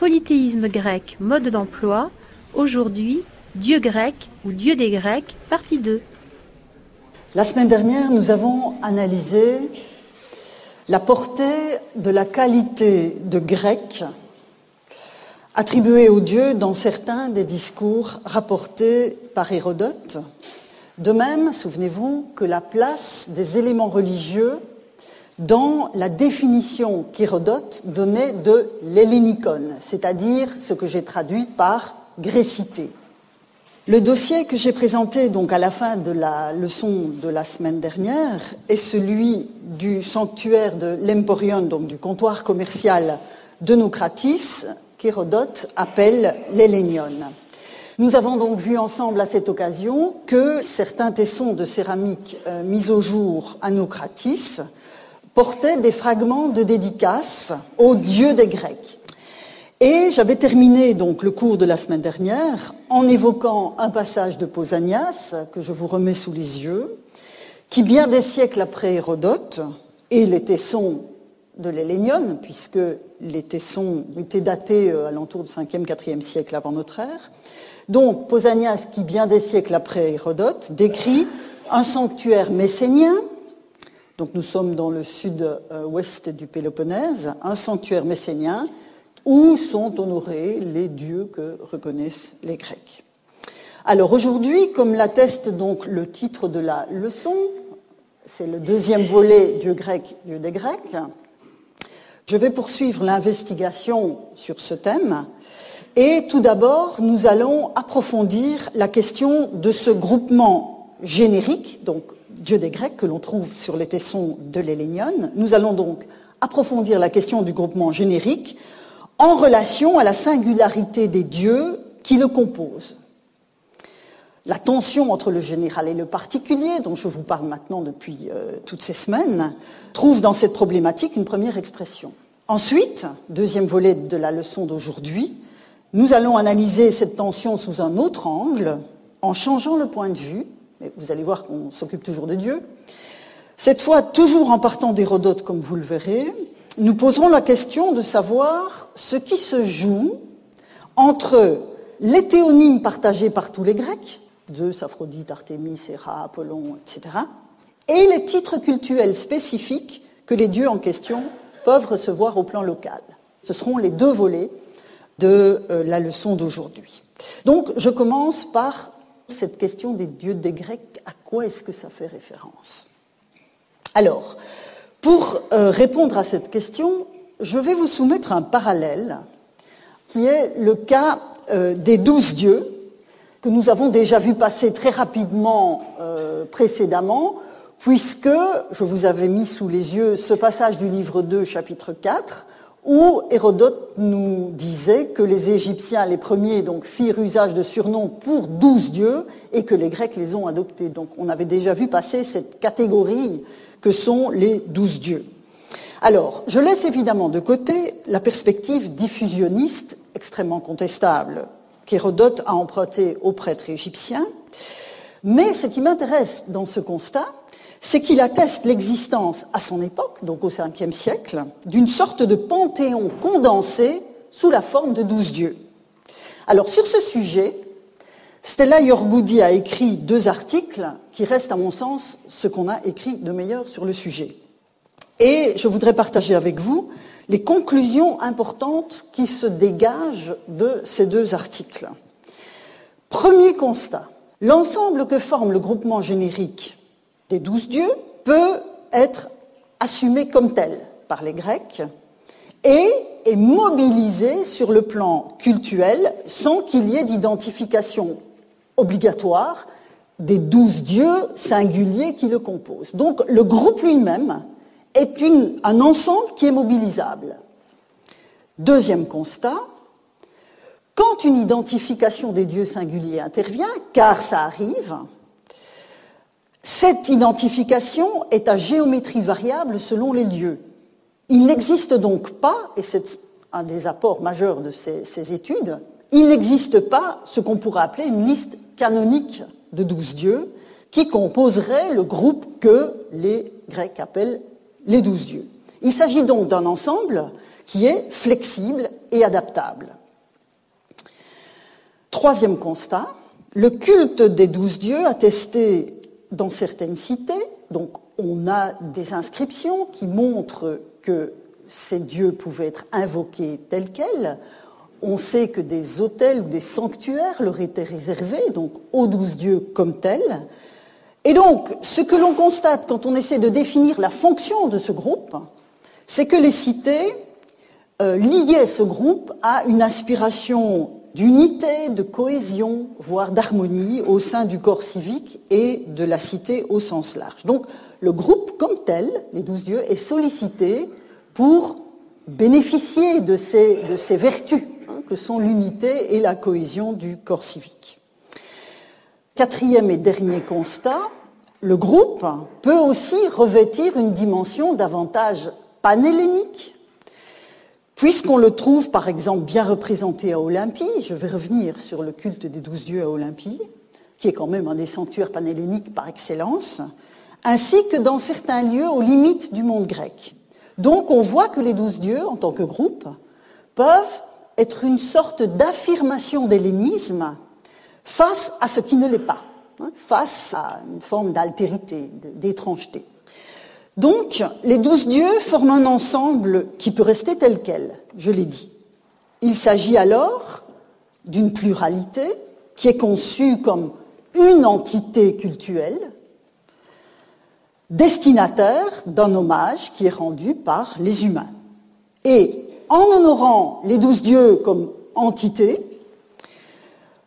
Polythéisme grec, mode d'emploi. Aujourd'hui, Dieu grec ou Dieu des Grecs, partie 2. La semaine dernière, nous avons analysé la portée de la qualité de grec attribuée aux dieux dans certains des discours rapportés par Hérodote. De même, souvenez-vous, que la place des éléments religieux dans la définition qu'Hérodote donnait de l'hellénikon, c'est-à-dire ce que j'ai traduit par grécité. Le dossier que j'ai présenté donc à la fin de la leçon de la semaine dernière est celui du sanctuaire de l'Emporion, donc du comptoir commercial de Naucratis, qu'Hérodote appelle l'Hellénion. Nous avons donc vu ensemble à cette occasion que certains tessons de céramique mis au jour à Naucratis portaient des fragments de dédicaces aux dieux des Grecs. Et j'avais terminé donc le cours de la semaine dernière en évoquant un passage de Pausanias que je vous remets sous les yeux, qui bien des siècles après Hérodote et les tessons de l'Hellénion, puisque les tessons étaient datés à l'entour du 5e, 4e siècle avant notre ère. Donc Pausanias, qui bien des siècles après Hérodote, décrit un sanctuaire messénien. Donc nous sommes dans le sud-ouest du Péloponnèse, un sanctuaire messénien où sont honorés les dieux que reconnaissent les Grecs. Alors aujourd'hui, comme l'atteste donc le titre de la leçon, c'est le deuxième volet Dieu grec, Dieu des Grecs, je vais poursuivre l'investigation sur ce thème et tout d'abord nous allons approfondir la question de ce groupement générique, donc Dieu des Grecs, que l'on trouve sur les tessons de l'Hellénion. Nous allons donc approfondir la question du groupement générique en relation à la singularité des dieux qui le composent. La tension entre le général et le particulier, dont je vous parle maintenant depuis toutes ces semaines, trouve dans cette problématique une première expression. Ensuite, deuxième volet de la leçon d'aujourd'hui, nous allons analyser cette tension sous un autre angle, en changeant le point de vue. Mais vous allez voir qu'on s'occupe toujours de Dieu. Cette fois, toujours en partant d'Hérodote, comme vous le verrez, nous poserons la question de savoir ce qui se joue entre les théonymes partagés par tous les Grecs, Zeus, Aphrodite, Artémis, Héra, Apollon, etc., et les titres cultuels spécifiques que les dieux en question peuvent recevoir au plan local. Ce seront les deux volets de la leçon d'aujourd'hui. Donc, je commence par cette question des dieux des Grecs, à quoi est-ce que ça fait référence? Alors, pour répondre à cette question, je vais vous soumettre un parallèle qui est le cas des 12 dieux que nous avons déjà vu passer très rapidement précédemment, puisque je vous avais mis sous les yeux ce passage du livre 2, chapitre 4, où Hérodote nous disait que les Égyptiens, les premiers, donc, firent usage de surnoms pour 12 dieux et que les Grecs les ont adoptés. Donc on avait déjà vu passer cette catégorie que sont les 12 dieux. Alors, je laisse évidemment de côté la perspective diffusionniste extrêmement contestable qu'Hérodote a empruntée aux prêtres égyptiens, mais ce qui m'intéresse dans ce constat, c'est qu'il atteste l'existence à son époque, donc au 5e siècle, d'une sorte de panthéon condensé sous la forme de 12 dieux. Alors sur ce sujet, Stella Iorgudi a écrit 2 articles qui restent à mon sens ce qu'on a écrit de meilleur sur le sujet. Et je voudrais partager avec vous les conclusions importantes qui se dégagent de ces 2 articles. Premier constat, l'ensemble que forme le groupement générique des 12 dieux peut être assumé comme tel par les Grecs et est mobilisé sur le plan cultuel sans qu'il y ait d'identification obligatoire des 12 dieux singuliers qui le composent. Donc le groupe lui-même est un ensemble qui est mobilisable. Deuxième constat, quand une identification des dieux singuliers intervient, car ça arrive, cette identification est à géométrie variable selon les lieux. Il n'existe donc pas, et c'est un des apports majeurs de ces études, il n'existe pas ce qu'on pourrait appeler une liste canonique de 12 dieux qui composerait le groupe que les Grecs appellent les 12 dieux. Il s'agit donc d'un ensemble qui est flexible et adaptable. Troisième constat, le culte des 12 dieux attesté dans certaines cités, donc on a des inscriptions qui montrent que ces dieux pouvaient être invoqués tels quels. On sait que des autels ou des sanctuaires leur étaient réservés, donc aux 12 dieux comme tels. Et donc, ce que l'on constate quand on essaie de définir la fonction de ce groupe, c'est que les cités liaient ce groupe à une aspiration d'unité, de cohésion, voire d'harmonie au sein du corps civique et de la cité au sens large. Donc, le groupe comme tel, les 12 dieux, est sollicité pour bénéficier de ces vertus que sont l'unité et la cohésion du corps civique. Quatrième et dernier constat, le groupe peut aussi revêtir une dimension davantage panhellénique, puisqu'on le trouve par exemple bien représenté à Olympie. Je vais revenir sur le culte des 12 dieux à Olympie, qui est quand même un des sanctuaires panhelléniques par excellence, ainsi que dans certains lieux aux limites du monde grec. Donc on voit que les 12 dieux, en tant que groupe, peuvent être une sorte d'affirmation d'hellénisme face à ce qui ne l'est pas, face à une forme d'altérité, d'étrangeté. Donc, les 12 dieux forment un ensemble qui peut rester tel quel, je l'ai dit. Il s'agit alors d'une pluralité qui est conçue comme une entité cultuelle, destinataire d'un hommage qui est rendu par les humains. Et en honorant les 12 dieux comme entité,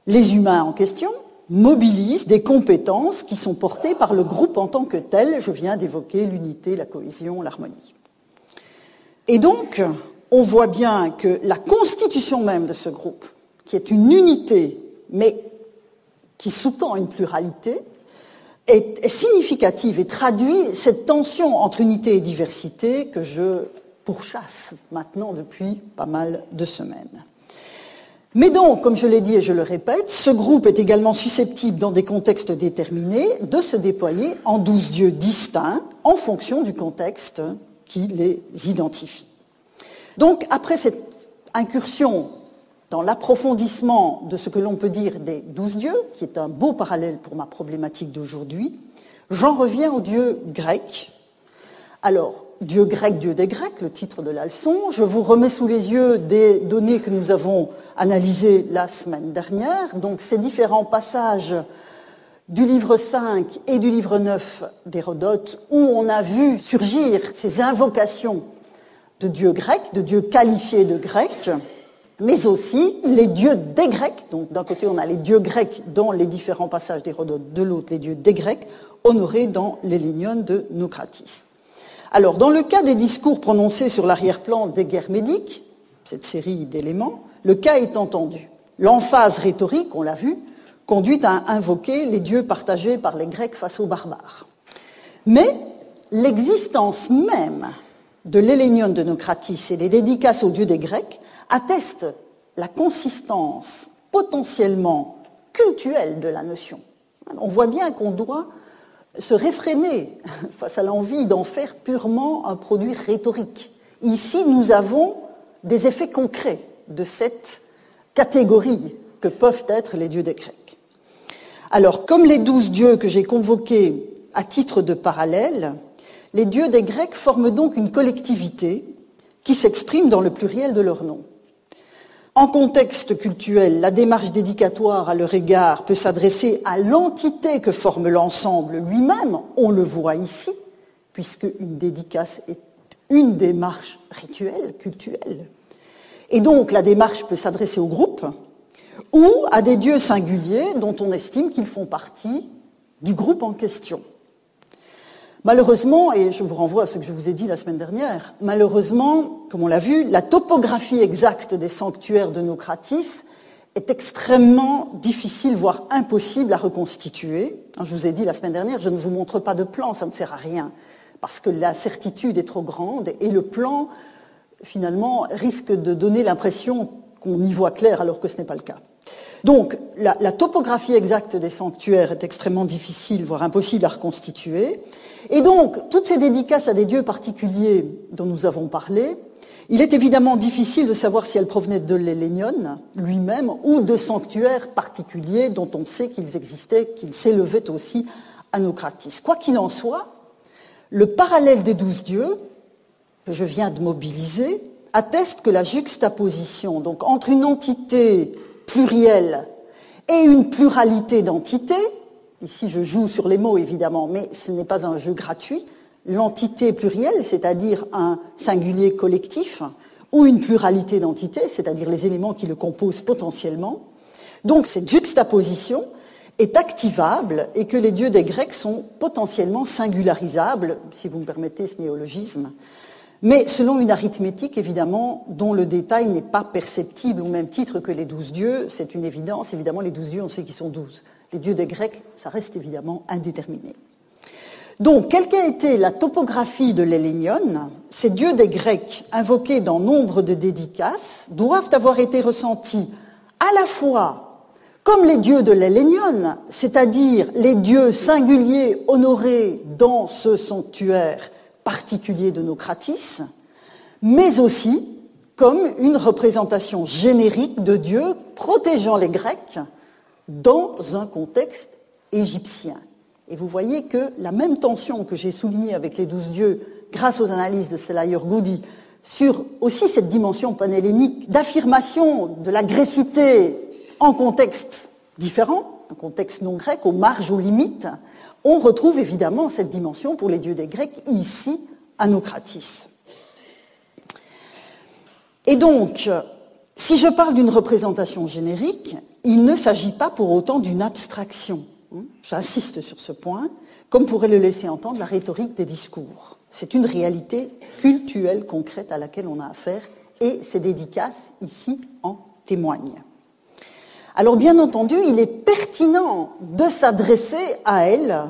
les humains en question mobilisent des compétences qui sont portées par le groupe en tant que tel. Je viens d'évoquer l'unité, la cohésion, l'harmonie. Et donc, on voit bien que la constitution même de ce groupe, qui est une unité, mais qui sous-tend une pluralité, est significative et traduit cette tension entre unité et diversité que je pourchasse maintenant depuis pas mal de semaines. Mais donc, comme je l'ai dit et je le répète, ce groupe est également susceptible, dans des contextes déterminés, de se déployer en 12 dieux distincts en fonction du contexte qui les identifie. Donc, après cette incursion dans l'approfondissement de ce que l'on peut dire des 12 dieux, qui est un beau parallèle pour ma problématique d'aujourd'hui, j'en reviens aux dieux grecs. Alors, Dieu grec, Dieu des Grecs, le titre de la leçon. Je vous remets sous les yeux des données que nous avons analysées la semaine dernière. Donc, ces différents passages du livre 5 et du livre 9 d'Hérodote, où on a vu surgir ces invocations de dieux grecs, de dieux qualifiés de grecs, mais aussi les dieux des Grecs. Donc, d'un côté, on a les dieux grecs dans les différents passages d'Hérodote, de l'autre, les dieux des Grecs, honorés dans l'Hélénion de Naucratis. Alors, dans le cas des discours prononcés sur l'arrière-plan des guerres médiques, cette série d'éléments, le cas est entendu. L'emphase rhétorique, on l'a vu, conduit à invoquer les dieux partagés par les Grecs face aux barbares. Mais l'existence même de l'Hélénion de Naucratis et les dédicaces aux dieux des Grecs attestent la consistance potentiellement cultuelle de la notion. On voit bien qu'on doit se réfréner face à l'envie d'en faire purement un produit rhétorique. Ici, nous avons des effets concrets de cette catégorie que peuvent être les dieux des Grecs. Alors, comme les 12 dieux que j'ai convoqués à titre de parallèle, les dieux des Grecs forment donc une collectivité qui s'exprime dans le pluriel de leur nom. En contexte cultuel, la démarche dédicatoire à leur égard peut s'adresser à l'entité que forme l'ensemble lui-même, on le voit ici, puisque une dédicace est une démarche rituelle, cultuelle. Et donc la démarche peut s'adresser au groupe ou à des dieux singuliers dont on estime qu'ils font partie du groupe en question. Malheureusement, et je vous renvoie à ce que je vous ai dit la semaine dernière, malheureusement, comme on l'a vu, la topographie exacte des sanctuaires de Naucratis est extrêmement difficile, voire impossible à reconstituer. Je vous ai dit la semaine dernière, je ne vous montre pas de plan, ça ne sert à rien, parce que l'incertitude est trop grande et le plan, finalement, risque de donner l'impression qu'on y voit clair alors que ce n'est pas le cas. Donc, la topographie exacte des sanctuaires est extrêmement difficile, voire impossible à reconstituer. Et donc, toutes ces dédicaces à des dieux particuliers dont nous avons parlé, Il est évidemment difficile de savoir si elles provenaient de l'Hélénion lui-même ou de sanctuaires particuliers dont on sait qu'ils existaient, qu'ils s'élevaient aussi à Naucratis. Quoi qu'il en soit, le parallèle des 12 dieux, que je viens de mobiliser, atteste que la juxtaposition donc, entre une entité plurielle et une pluralité d'entités, ici je joue sur les mots évidemment, mais ce n'est pas un jeu gratuit, l'entité plurielle, c'est-à-dire un singulier collectif, ou une pluralité d'entités, c'est-à-dire les éléments qui le composent potentiellement. Donc cette juxtaposition est activable et que les dieux des Grecs sont potentiellement singularisables, si vous me permettez ce néologisme, mais selon une arithmétique évidemment dont le détail n'est pas perceptible au même titre que les 12 dieux, c'est une évidence, évidemment les 12 dieux on sait qu'ils sont 12. Les dieux des Grecs, ça reste évidemment indéterminé. Donc, quelle qu'a été la topographie de l'Hélénion, ces dieux des Grecs invoqués dans nombre de dédicaces doivent avoir été ressentis à la fois comme les dieux de l'Hélénion, c'est-à-dire les dieux singuliers honorés dans ce sanctuaire particulier de Naucratis, mais aussi comme une représentation générique de dieux protégeant les Grecs dans un contexte égyptien. Et vous voyez que la même tension que j'ai soulignée avec les 12 dieux grâce aux analyses de Stella Yurgudi sur aussi cette dimension panhellénique d'affirmation de la grécité en contexte différent, un contexte non grec, aux marges, aux limites, on retrouve évidemment cette dimension pour les dieux des Grecs ici à Naucratis. Et donc, si je parle d'une représentation générique, il ne s'agit pas pour autant d'une abstraction. J'insiste sur ce point, comme pourrait le laisser entendre la rhétorique des discours. C'est une réalité cultuelle concrète à laquelle on a affaire et ces dédicaces ici en témoignent. Alors bien entendu, il est pertinent de s'adresser à elles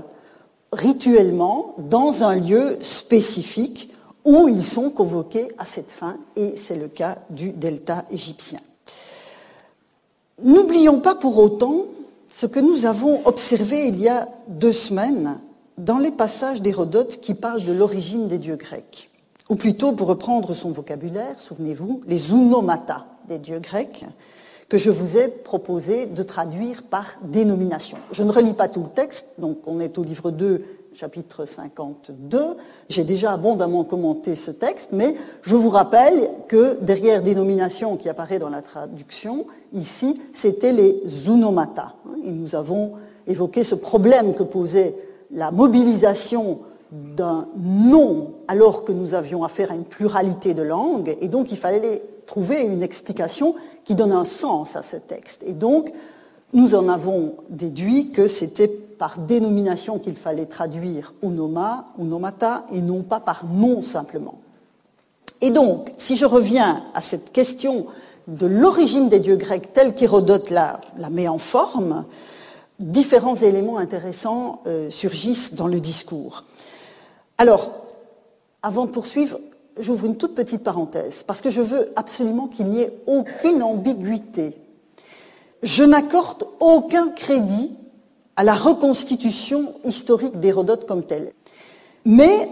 rituellement dans un lieu spécifique où ils sont convoqués à cette fin, et c'est le cas du delta égyptien. N'oublions pas pour autant ce que nous avons observé il y a 2 semaines dans les passages d'Hérodote qui parlent de l'origine des dieux grecs, ou plutôt, pour reprendre son vocabulaire, souvenez-vous, les onomata des dieux grecs, que je vous ai proposé de traduire par dénomination. Je ne relis pas tout le texte, donc on est au livre 2, chapitre 52. J'ai déjà abondamment commenté ce texte, mais je vous rappelle que derrière dénomination qui apparaît dans la traduction, ici, c'était les onomata. Et nous avons évoqué ce problème que posait la mobilisation d'un nom alors que nous avions affaire à une pluralité de langues, et donc il fallait trouver une explication qui donne un sens à ce texte. Et donc, nous en avons déduit que c'était par dénomination qu'il fallait traduire onoma, onomata, et non pas par nom simplement. Et donc, si je reviens à cette question de l'origine des dieux grecs telle qu'Hérodote la met en forme, différents éléments intéressants surgissent dans le discours. Alors, avant de poursuivre, j'ouvre une toute petite parenthèse, parce que je veux absolument qu'il n'y ait aucune ambiguïté. Je n'accorde aucun crédit à la reconstitution historique d'Hérodote comme telle. Mais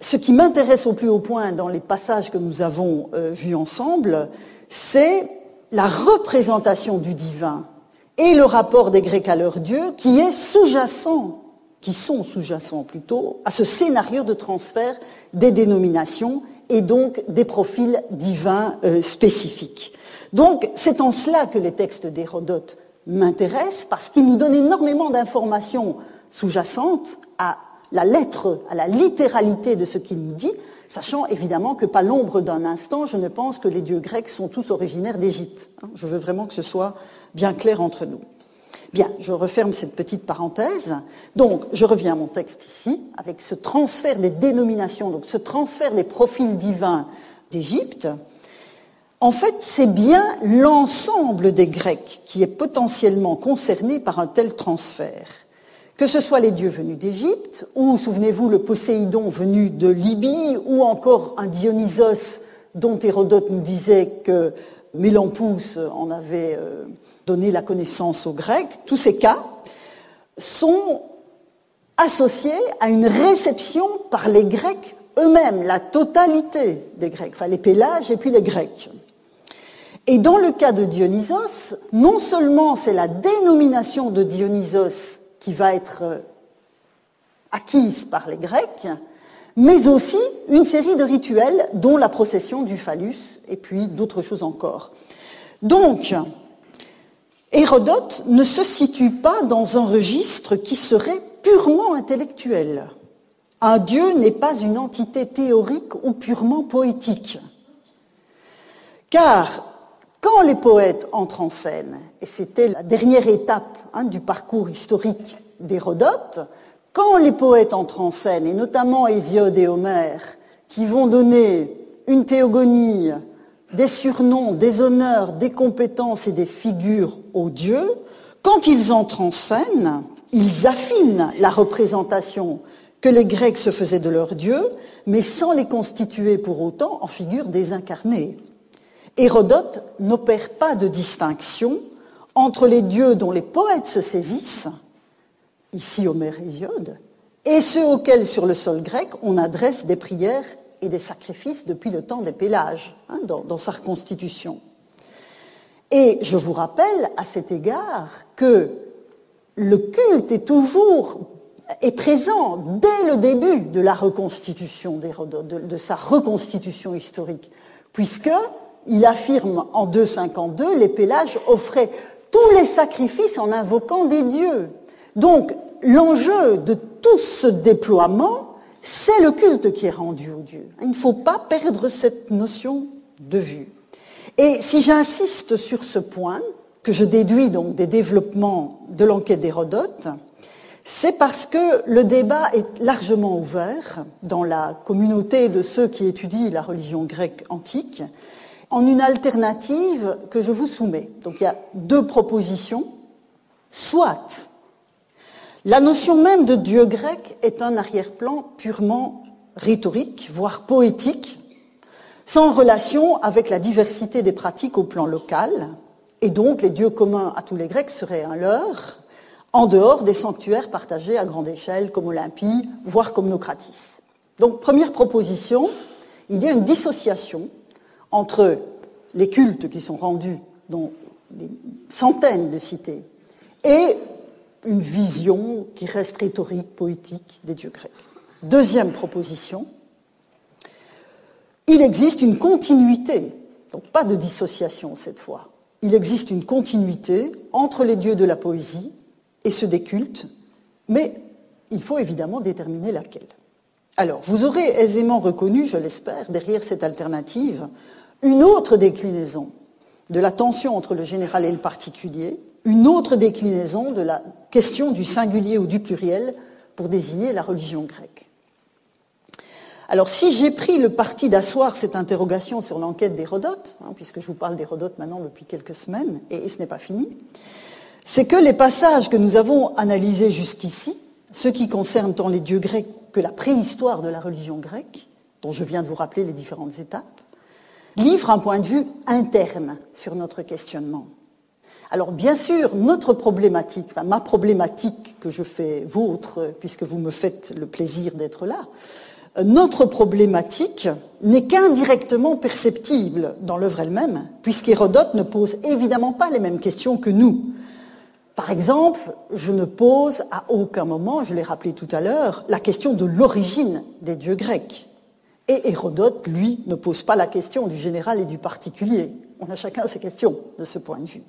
ce qui m'intéresse au plus haut point dans les passages que nous avons vus ensemble, c'est la représentation du divin et le rapport des Grecs à leur Dieu qui est sous-jacent, qui sont sous-jacents plutôt, à ce scénario de transfert des dénominations et donc des profils divins spécifiques. Donc c'est en cela que les textes d'Hérodote m'intéressent, parce qu'ils nous donnent énormément d'informations sous-jacentes à la lettre, à la littéralité de ce qu'il nous dit, sachant évidemment que pas l'ombre d'un instant, je ne pense que les dieux grecs sont tous originaires d'Égypte. Je veux vraiment que ce soit bien clair entre nous. Bien, je referme cette petite parenthèse. Donc, je reviens à mon texte ici, avec ce transfert des dénominations, donc ce transfert des profils divins d'Égypte. En fait, c'est bien l'ensemble des Grecs qui est potentiellement concerné par un tel transfert. Que ce soit les dieux venus d'Égypte, ou, souvenez-vous, le Poséidon venu de Libye, ou encore un Dionysos dont Hérodote nous disait que Mélampous en avait donné la connaissance aux Grecs, tous ces cas sont associés à une réception par les Grecs eux-mêmes, la totalité des Grecs, enfin les Pélages et puis les Grecs. Et dans le cas de Dionysos, non seulement c'est la dénomination de Dionysos qui va être acquise par les Grecs, mais aussi une série de rituels, dont la procession du phallus, et puis d'autres choses encore. Donc, Hérodote ne se situe pas dans un registre qui serait purement intellectuel. Un dieu n'est pas une entité théorique ou purement poétique. Car quand les poètes entrent en scène, et c'était la dernière étape du parcours historique d'Hérodote, quand les poètes entrent en scène, et notamment Hésiode et Homère, qui vont donner une théogonie, des surnoms, des honneurs, des compétences et des figures aux dieux, quand ils entrent en scène, ils affinent la représentation que les Grecs se faisaient de leurs dieux, mais sans les constituer pour autant en figures désincarnées. Hérodote n'opère pas de distinction entre les dieux dont les poètes se saisissent, ici Homère et Hésiode, et ceux auxquels sur le sol grec on adresse des prières et des sacrifices depuis le temps des Pélages, dans sa reconstitution. Et je vous rappelle à cet égard que le culte est présent dès le début de la reconstitution d'Hérodote, de sa reconstitution historique, puisqu'il affirme en 252 les Pélages offraient tous les sacrifices en invoquant des dieux. Donc l'enjeu de tout ce déploiement, c'est le culte qui est rendu aux dieux. Il ne faut pas perdre cette notion de vue. Et si j'insiste sur ce point, que je déduis donc des développements de l'enquête d'Hérodote, c'est parce que le débat est largement ouvert dans la communauté de ceux qui étudient la religion grecque antique, en une alternative que je vous soumets. Donc il y a deux propositions. Soit la notion même de dieu grec est un arrière-plan purement rhétorique, voire poétique, sans relation avec la diversité des pratiques au plan local, et donc les dieux communs à tous les Grecs seraient un leurre, en dehors des sanctuaires partagés à grande échelle comme Olympie, voire comme Naucratis. Donc première proposition, il y a une dissociation entre les cultes qui sont rendus dans des centaines de cités et une vision qui reste rhétorique, poétique des dieux grecs. Deuxième proposition, il existe une continuité, donc pas de dissociation cette fois, il existe une continuité entre les dieux de la poésie et ceux des cultes, mais il faut évidemment déterminer laquelle. Alors, vous aurez aisément reconnu, je l'espère, derrière cette alternative, une autre déclinaison de la tension entre le général et le particulier, une autre déclinaison de la question du singulier ou du pluriel pour désigner la religion grecque. Alors, si j'ai pris le parti d'asseoir cette interrogation sur l'enquête d'Hérodote, puisque je vous parle d'Hérodote maintenant depuis quelques semaines, et ce n'est pas fini, c'est que les passages que nous avons analysés jusqu'ici, ceux qui concernent tant les dieux grecs que la préhistoire de la religion grecque, dont je viens de vous rappeler les différentes étapes, livrent un point de vue interne sur notre questionnement. Alors bien sûr, notre problématique, enfin ma problématique que je fais vôtre, puisque vous me faites le plaisir d'être là, notre problématique n'est qu'indirectement perceptible dans l'œuvre elle-même, puisqu'Hérodote ne pose évidemment pas les mêmes questions que nous. Par exemple, je ne pose à aucun moment, je l'ai rappelé tout à l'heure, la question de l'origine des dieux grecs. Et Hérodote, lui, ne pose pas la question du général et du particulier. On a chacun ses questions de ce point de vue.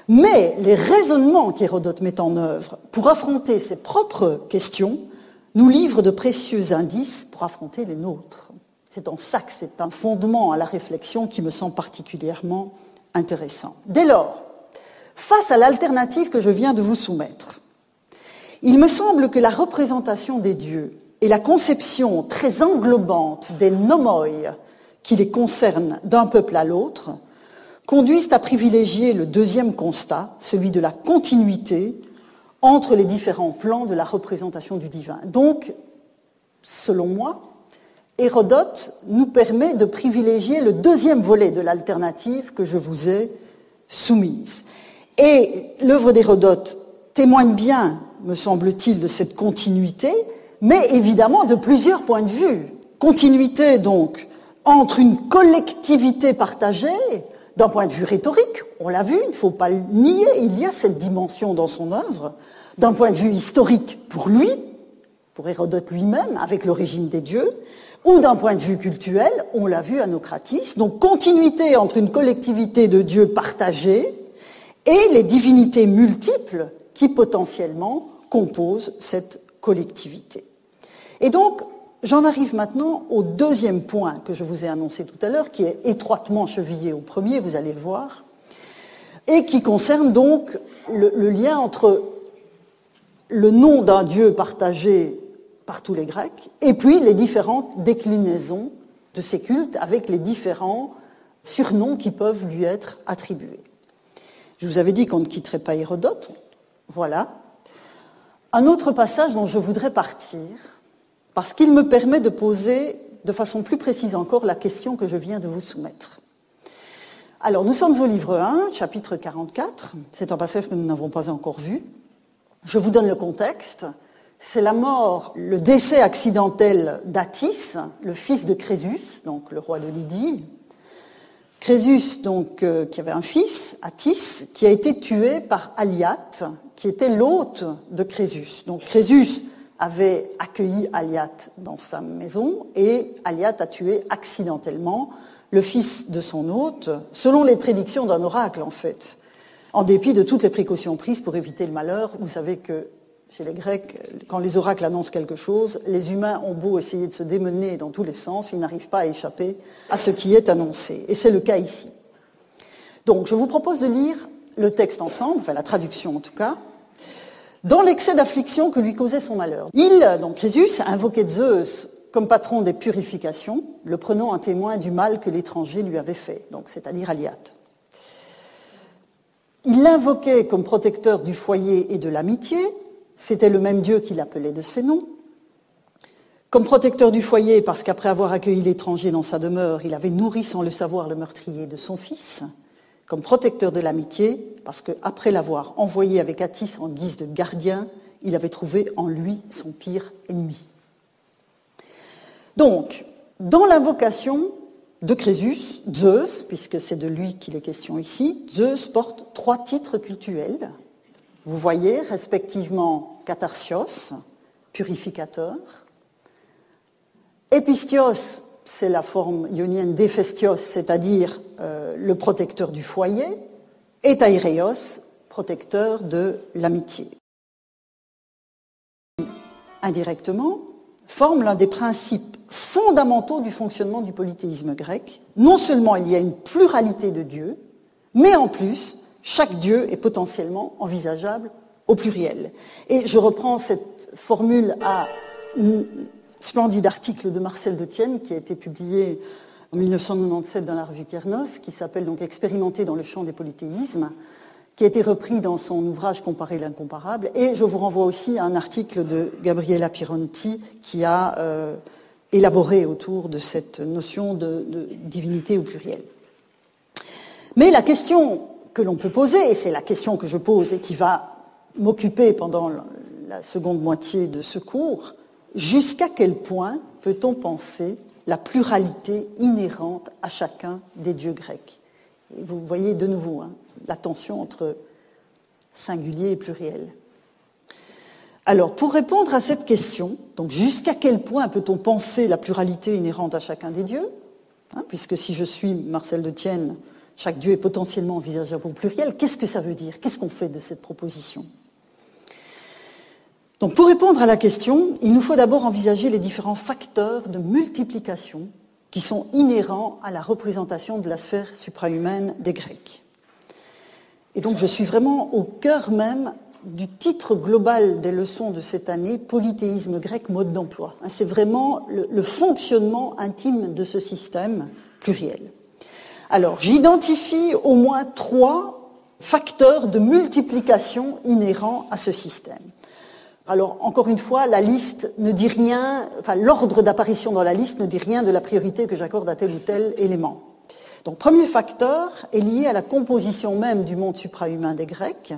Mais les raisonnements qu'Hérodote met en œuvre pour affronter ses propres questions nous livrent de précieux indices pour affronter les nôtres. C'est en ça que c'est un fondement à la réflexion qui me semble particulièrement intéressant. Dès lors, face à l'alternative que je viens de vous soumettre, il me semble que la représentation des dieux et la conception très englobante des nomoi qui les concernent d'un peuple à l'autre conduisent à privilégier le deuxième constat, celui de la continuité entre les différents plans de la représentation du divin. Donc, selon moi, Hérodote nous permet de privilégier le deuxième volet de l'alternative que je vous ai soumise. Et l'œuvre d'Hérodote témoigne bien, me semble-t-il, de cette continuité, mais évidemment de plusieurs points de vue. continuité donc entre une collectivité partagée, d'un point de vue rhétorique, on l'a vu, il ne faut pas le nier, il y a cette dimension dans son œuvre, d'un point de vue historique pour lui, pour Hérodote lui-même, avec l'origine des dieux, ou d'un point de vue cultuel, on l'a vu à Naucratis, donc continuité entre une collectivité de dieux partagés et les divinités multiples qui potentiellement composent cette collectivité. Et donc, j'en arrive maintenant au deuxième point que je vous ai annoncé tout à l'heure, qui est étroitement chevillé au premier, vous allez le voir, et qui concerne donc le lien entre le nom d'un dieu partagé par tous les Grecs, et puis les différentes déclinaisons de ces cultes avec les différents surnoms qui peuvent lui être attribués. Je vous avais dit qu'on ne quitterait pas Hérodote, voilà. Un autre passage dont je voudrais partir, parce qu'il me permet de poser de façon plus précise encore la question que je viens de vous soumettre. Alors, nous sommes au livre 1, chapitre 44, c'est un passage que nous n'avons pas encore vu. Je vous donne le contexte. C'est la mort, le décès accidentel d'Attis, le fils de Crésus, donc le roi de Lydie. Crésus, donc, qui avait un fils, Attis, qui a été tué par Aliate, qui était l'hôte de Crésus. Donc Crésus avait accueilli Aliate dans sa maison et Aliate a tué accidentellement le fils de son hôte, selon les prédictions d'un oracle en fait, en dépit de toutes les précautions prises pour éviter le malheur. Vous savez que chez les Grecs, quand les oracles annoncent quelque chose, les humains ont beau essayer de se démener dans tous les sens, ils n'arrivent pas à échapper à ce qui est annoncé. Et c'est le cas ici. Donc, je vous propose de lire le texte ensemble, enfin la traduction en tout cas, dans l'excès d'affliction que lui causait son malheur. Il, donc Crésus, invoquait Zeus comme patron des purifications, le prenant un témoin du mal que l'étranger lui avait fait, donc c'est-à-dire Aliate. Il l'invoquait comme protecteur du foyer et de l'amitié, c'était le même Dieu qu'il appelait de ses noms. Comme protecteur du foyer, parce qu'après avoir accueilli l'étranger dans sa demeure, il avait nourri sans le savoir le meurtrier de son fils. Comme protecteur de l'amitié, parce qu'après l'avoir envoyé avec Attis en guise de gardien, il avait trouvé en lui son pire ennemi. Donc, dans l'invocation de Crésus, Zeus, puisque c'est de lui qu'il est question ici, Zeus porte 3 titres cultuels. Vous voyez, respectivement, Katarsios, purificateur, Epistios, c'est la forme ionienne d'Héphaistos, c'est-à-dire le protecteur du foyer, et Taireios, protecteur de l'amitié. Indirectement, forme l'un des principes fondamentaux du fonctionnement du polythéisme grec. Non seulement il y a une pluralité de dieux, mais en plus, chaque dieu est potentiellement envisageable au pluriel. Et je reprends cette formule à un splendide article de Marcel de Tienne qui a été publié en 1997 dans la revue Kernos, qui s'appelle donc « Expérimenter dans le champ des polythéismes », qui a été repris dans son ouvrage « Comparer l'incomparable ». Et je vous renvoie aussi à un article de Gabriela Pironti qui a élaboré autour de cette notion de divinité au pluriel. Mais la question que l'on peut poser, et c'est la question que je pose et qui va m'occuper pendant la seconde moitié de ce cours, jusqu'à quel point peut-on penser la pluralité inhérente à chacun des dieux grecs? Et vous voyez de nouveau la tension entre singulier et pluriel. Alors, pour répondre à cette question, donc jusqu'à quel point peut-on penser la pluralité inhérente à chacun des dieux, puisque si je suis Marcel de Tienne, chaque dieu est potentiellement envisageable au pluriel, qu'est-ce que ça veut dire? Qu'est-ce qu'on fait de cette proposition? Donc, pour répondre à la question, il nous faut d'abord envisager les différents facteurs de multiplication qui sont inhérents à la représentation de la sphère suprahumaine des Grecs. Et donc, je suis vraiment au cœur même du titre global des leçons de cette année, Polythéisme grec, mode d'emploi. C'est vraiment le fonctionnement intime de ce système pluriel. Alors, j'identifie au moins 3 facteurs de multiplication inhérents à ce système. Alors, encore une fois, la liste ne dit rien, enfin, l'ordre d'apparition dans la liste ne dit rien de la priorité que j'accorde à tel ou tel élément. Donc, premier facteur est lié à la composition même du monde suprahumain des Grecs,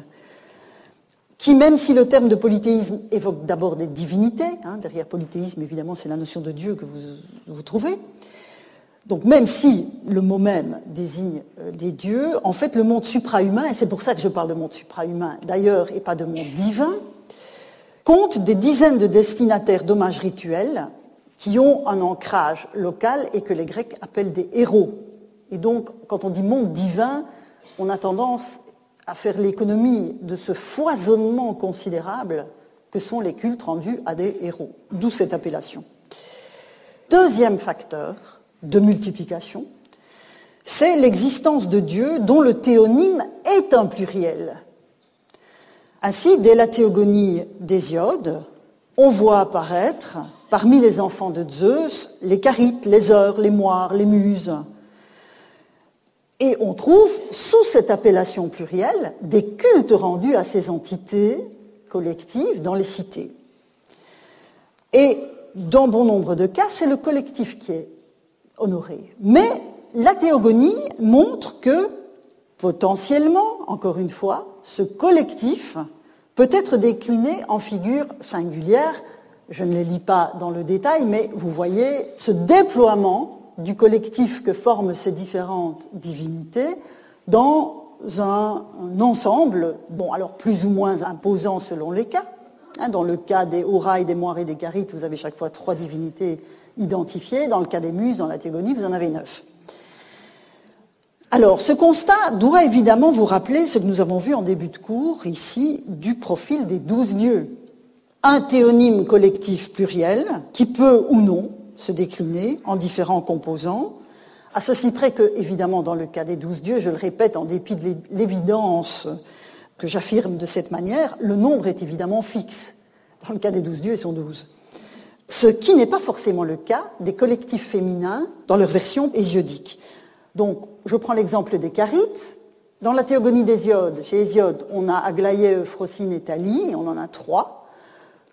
qui, même si le terme de polythéisme évoque d'abord des divinités, derrière polythéisme, évidemment, c'est la notion de Dieu que vous trouvez, donc même si le mot même désigne des dieux, en fait le monde suprahumain, et c'est pour ça que je parle de monde suprahumain d'ailleurs et pas de monde divin, compte des dizaines de destinataires d'hommages rituels qui ont un ancrage local et que les Grecs appellent des héros. Et donc, quand on dit monde divin, on a tendance à faire l'économie de ce foisonnement considérable que sont les cultes rendus à des héros, d'où cette appellation. Deuxième facteur de multiplication, c'est l'existence de Dieu dont le théonyme est un pluriel. Ainsi, dès la théogonie d'Hésiode, on voit apparaître, parmi les enfants de Zeus, les Charites, les Heures, les Moires, les Muses. Et on trouve, sous cette appellation plurielle, des cultes rendus à ces entités collectives dans les cités. Et dans bon nombre de cas, c'est le collectif qui est honoré. Mais la théogonie montre que, potentiellement, encore une fois, ce collectif peut être décliné en figures singulières. Je ne les lis pas dans le détail, mais vous voyez ce déploiement du collectif que forment ces différentes divinités dans un ensemble, bon, alors plus ou moins imposant selon les cas. Dans le cas des Horailles, des Moires et des Charites, vous avez chaque fois 3 divinités identifiées. Dans le cas des Muses, dans la théogonie, vous en avez 9. Alors, ce constat doit évidemment vous rappeler ce que nous avons vu en début de cours, ici, du profil des 12 dieux. Un théonyme collectif pluriel qui peut ou non se décliner en différents composants, à ceci près que, évidemment, dans le cas des 12 dieux, je le répète, en dépit de l'évidence que j'affirme de cette manière, le nombre est évidemment fixe. Dans le cas des 12 dieux, ils sont 12. Ce qui n'est pas forcément le cas des collectifs féminins dans leur version hésiodique. Donc, je prends l'exemple des Charites. Dans la théogonie d'Hésiode, chez Hésiode, on a Aglaé, Euphrosine et Thalie, on en a 3.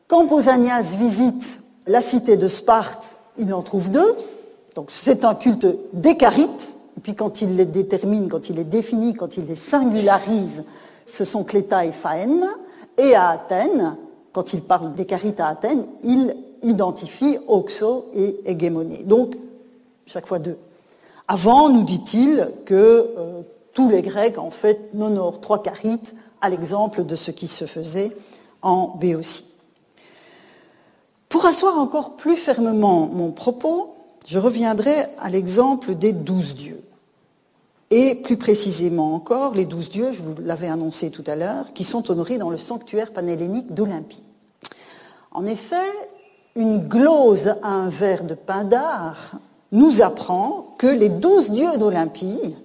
Quand Pausanias visite la cité de Sparte, il en trouve 2. Donc, c'est un culte des Charites. Et puis, quand il les détermine, quand il les définit, quand il les singularise, ce sont Cléta et Phaène. Et à Athènes, quand il parle des Charites à Athènes, il identifie Oxo et Hégémonée. Donc, chaque fois 2. Avant, nous dit-il que tous les Grecs, en fait, n'honorent 3 Charites, à l'exemple de ce qui se faisait en Béotie. Pour asseoir encore plus fermement mon propos, je reviendrai à l'exemple des 12 dieux. Et plus précisément encore, les 12 dieux, je vous l'avais annoncé tout à l'heure, qui sont honorés dans le sanctuaire panhellénique d'Olympie. En effet, une glose à un verre de Pindare nous apprend que les 12 dieux d'Olympie